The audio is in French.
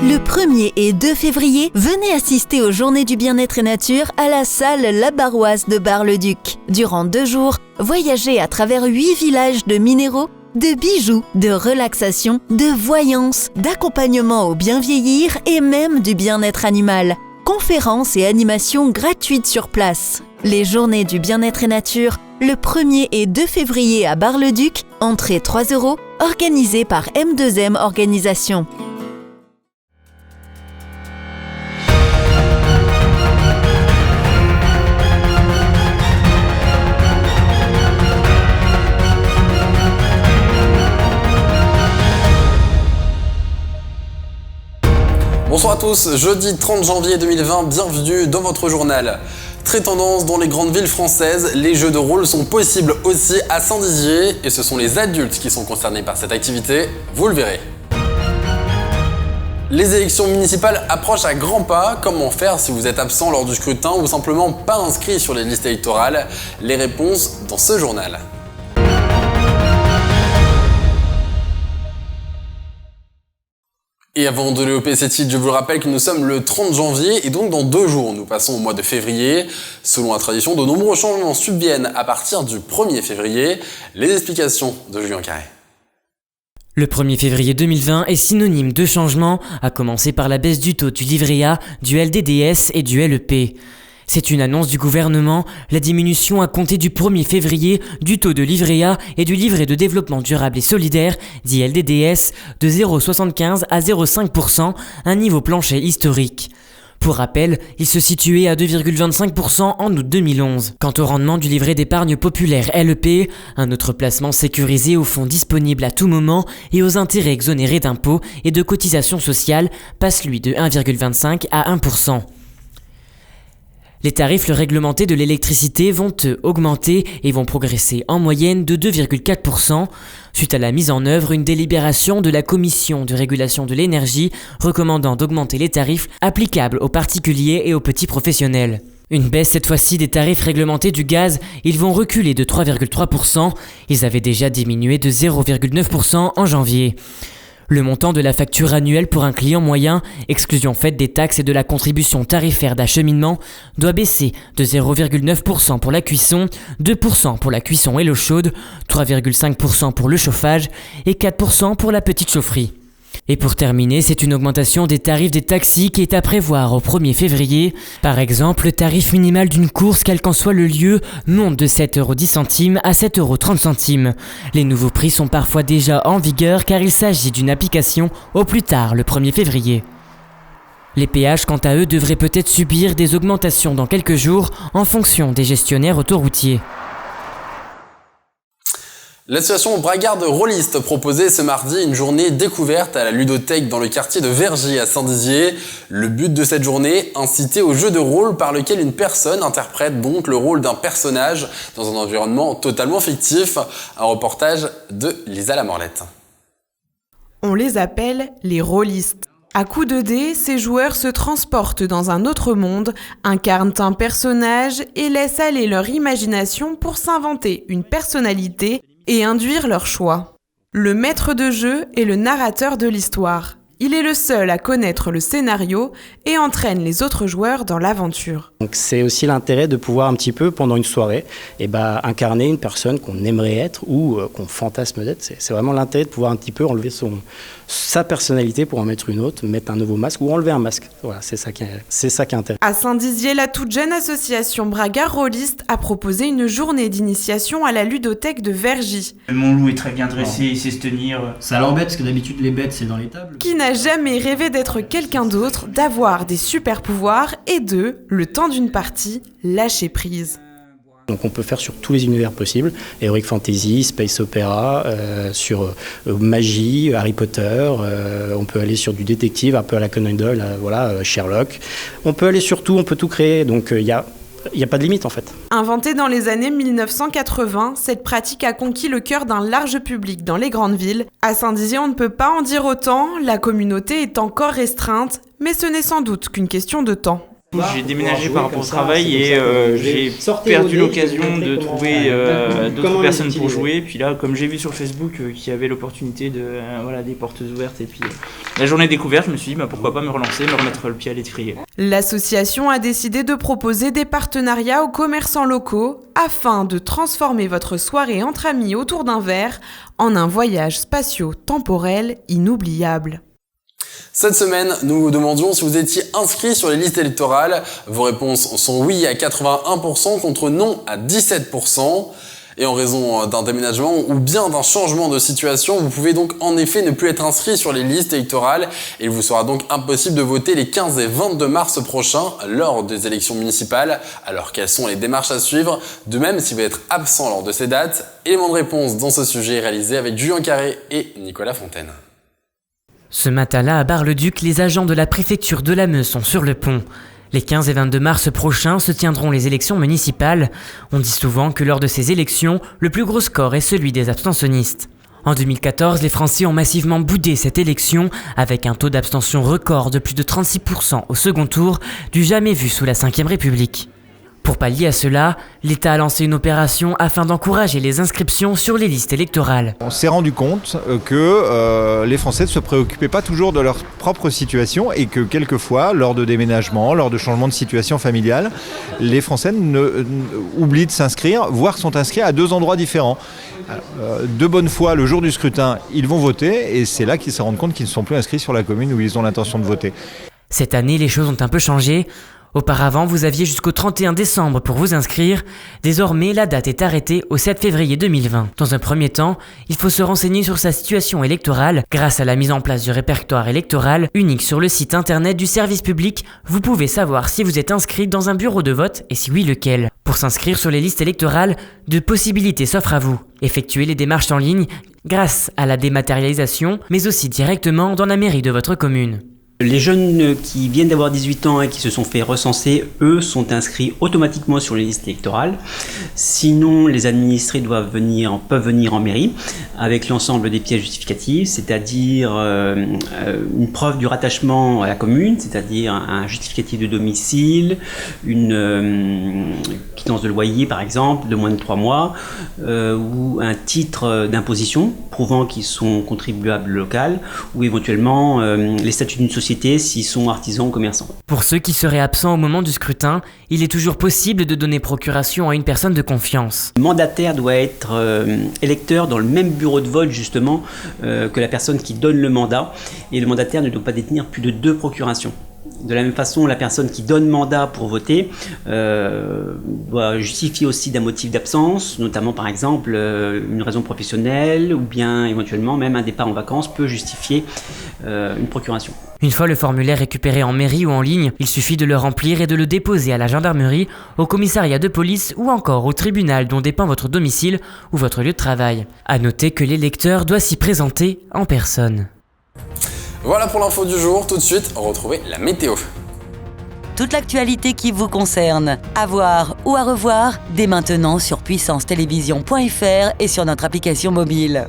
Le 1er et 2 février, venez assister aux Journées du bien-être et nature à la salle La Barroise de Bar-le-Duc. Durant 2 jours, voyagez à travers 8 villages de minéraux, de bijoux, de relaxation, de voyance, d'accompagnement au bien vieillir et même du bien-être animal. Conférences et animations gratuites sur place. Les Journées du bien-être et nature, le 1er et 2 février à Bar-le-Duc, entrée 3 €, organisée par M2M Organisation. Bonsoir à tous, jeudi 30 janvier 2020, bienvenue dans votre journal. Très tendance dans les grandes villes françaises, les jeux de rôle sont possibles aussi à Saint-Dizier et ce sont les adultes qui sont concernés par cette activité, vous le verrez. Les élections municipales approchent à grands pas. Comment faire si vous êtes absent lors du scrutin ou simplement pas inscrit sur les listes électorales? Les réponses dans ce journal. Et avant de développer ces titres, je vous rappelle que nous sommes le 30 janvier et donc dans 2 jours, nous passons au mois de février. Selon la tradition, de nombreux changements subviennent à partir du 1er février. Les explications de Julien Carré. Le 1er février 2020 est synonyme de changement, à commencer par la baisse du taux du livret A, du LDDS et du LEP. C'est une annonce du gouvernement, la diminution à compter du 1er février du taux de livret A et du livret de développement durable et solidaire, dit LDDS, de 0,75 à 0,5%, un niveau plancher historique. Pour rappel, il se situait à 2,25% en août 2011. Quant au rendement du livret d'épargne populaire LEP, un autre placement sécurisé aux fonds disponibles à tout moment et aux intérêts exonérés d'impôts et de cotisations sociales, passe lui de 1,25 à 1%. Les tarifs réglementés de l'électricité vont augmenter et vont progresser en moyenne de 2,4%, suite à la mise en œuvre d'une délibération de la Commission de régulation de l'énergie recommandant d'augmenter les tarifs applicables aux particuliers et aux petits professionnels. Une baisse cette fois-ci des tarifs réglementés du gaz, ils vont reculer de 3,3%, ils avaient déjà diminué de 0,9% en janvier. Le montant de la facture annuelle pour un client moyen, exclusion faite des taxes et de la contribution tarifaire d'acheminement, doit baisser de 0,9% pour la cuisson, 2% pour la cuisson et l'eau chaude, 3,5% pour le chauffage et 4% pour la petite chaufferie. Et pour terminer, c'est une augmentation des tarifs des taxis qui est à prévoir au 1er février. Par exemple, le tarif minimal d'une course, quel qu'en soit le lieu, monte de 7,10 € à 7,30 €. Les nouveaux prix sont parfois déjà en vigueur car il s'agit d'une application au plus tard le 1er février. Les péages, quant à eux, devraient peut-être subir des augmentations dans quelques jours en fonction des gestionnaires autoroutiers. L'association Bragarde Rôliste proposait ce mardi une journée découverte à la ludothèque dans le quartier de Vergy à Saint-Dizier. Le but de cette journée, inciter au jeu de rôle par lequel une personne interprète donc le rôle d'un personnage dans un environnement totalement fictif. Un reportage de Lisa Lamorlette. On les appelle les rôlistes. À coups de dés, ces joueurs se transportent dans un autre monde, incarnent un personnage et laissent aller leur imagination pour s'inventer une personnalité et induire leur choix. Le maître de jeu est le narrateur de l'histoire. Il est le seul à connaître le scénario et entraîne les autres joueurs dans l'aventure. Donc c'est aussi l'intérêt de pouvoir un petit peu, pendant une soirée, incarner une personne qu'on aimerait être ou qu'on fantasme d'être. C'est vraiment l'intérêt de pouvoir un petit peu enlever sa personnalité pour en mettre une autre, mettre un nouveau masque ou enlever un masque. Voilà, c'est ça qui est intéressant. À Saint-Dizier, la toute jeune association Bragarde Rôliste a proposé une journée d'initiation à la ludothèque de Vergy. Mon loup est très bien dressé, il sait se tenir. Ça l'embête parce que d'habitude les bêtes c'est dans les tables. Qui n'a jamais rêvé d'être quelqu'un d'autre, d'avoir des super pouvoirs et de, le temps d'une partie, lâcher prise. Donc on peut faire sur tous les univers possibles, Heroic Fantasy, Space Opera, sur magie, Harry Potter, on peut aller sur du détective, un peu à la Conan Doyle, Sherlock. On peut aller sur tout, on peut tout créer, donc il n'y a pas de limite en fait. Inventée dans les années 1980, cette pratique a conquis le cœur d'un large public dans les grandes villes. À Saint-Dizier, on ne peut pas en dire autant, la communauté est encore restreinte, mais ce n'est sans doute qu'une question de temps. J'ai déménagé par rapport au travail et j'ai perdu l'occasion de trouver d'autres personnes pour jouer. Puis là, comme j'ai vu sur Facebook qu'il y avait l'opportunité de des portes ouvertes et puis la journée découverte, je me suis dit pourquoi pas me relancer, me remettre le pied à l'étrier. L'association a décidé de proposer des partenariats aux commerçants locaux afin de transformer votre soirée entre amis autour d'un verre en un voyage spatio-temporel inoubliable. Cette semaine, nous vous demandions si vous étiez inscrit sur les listes électorales. Vos réponses sont oui à 81% contre non à 17%. Et en raison d'un déménagement ou bien d'un changement de situation, vous pouvez donc en effet ne plus être inscrit sur les listes électorales. Et il vous sera donc impossible de voter les 15 et 22 mars prochains lors des élections municipales. Alors quelles sont les démarches à suivre? De même, si vous êtes absent lors de ces dates, élément de réponse dans ce sujet réalisé avec Julien Carré et Nicolas Fontaine. Ce matin-là, à Bar-le-Duc, les agents de la préfecture de la Meuse sont sur le pont. Les 15 et 22 mars prochains se tiendront les élections municipales. On dit souvent que lors de ces élections, le plus gros score est celui des abstentionnistes. En 2014, les Français ont massivement boudé cette élection avec un taux d'abstention record de plus de 36% au second tour, du jamais vu sous la Ve République. Pour pallier à cela, l'État a lancé une opération afin d'encourager les inscriptions sur les listes électorales. On s'est rendu compte que les Français ne se préoccupaient pas toujours de leur propre situation et que quelquefois, lors de déménagements, lors de changements de situation familiale, les Français oublient de s'inscrire, voire sont inscrits à 2 endroits différents. De bonne foi, le jour du scrutin, ils vont voter et c'est là qu'ils se rendent compte qu'ils ne sont plus inscrits sur la commune où ils ont l'intention de voter. Cette année, les choses ont un peu changé. Auparavant, vous aviez jusqu'au 31 décembre pour vous inscrire. Désormais, la date est arrêtée au 7 février 2020. Dans un premier temps, il faut se renseigner sur sa situation électorale. Grâce à la mise en place du répertoire électoral, unique sur le site internet du service public, vous pouvez savoir si vous êtes inscrit dans un bureau de vote et si oui, lequel. Pour s'inscrire sur les listes électorales, 2 possibilités s'offrent à vous. Effectuer les démarches en ligne grâce à la dématérialisation, mais aussi directement dans la mairie de votre commune. Les jeunes qui viennent d'avoir 18 ans et qui se sont fait recenser, eux, sont inscrits automatiquement sur les listes électorales. Sinon, les administrés peuvent venir en mairie avec l'ensemble des pièces justificatives, c'est-à-dire une preuve du rattachement à la commune, c'est-à-dire un justificatif de domicile, une quittance de loyer par exemple, de moins de 3 mois, ou un titre d'imposition prouvant qu'ils sont contribuables locaux, ou éventuellement les statuts d'une société s'ils sont artisans ou commerçants. Pour ceux qui seraient absents au moment du scrutin, il est toujours possible de donner procuration à une personne de confiance. Le mandataire doit être électeur dans le même bureau de vote justement que la personne qui donne le mandat, et le mandataire ne doit pas détenir plus de 2 procurations. De la même façon, la personne qui donne mandat pour voter doit justifier aussi d'un motif d'absence, notamment par exemple une raison professionnelle ou bien éventuellement même un départ en vacances peut justifier une procuration. Une fois le formulaire récupéré en mairie ou en ligne, il suffit de le remplir et de le déposer à la gendarmerie, au commissariat de police ou encore au tribunal dont dépend votre domicile ou votre lieu de travail. À noter que l'électeur doit s'y présenter en personne. Voilà pour l'info du jour. Tout de suite, retrouvez la météo. Toute l'actualité qui vous concerne, à voir ou à revoir, dès maintenant sur puissancetélévision.fr et sur notre application mobile.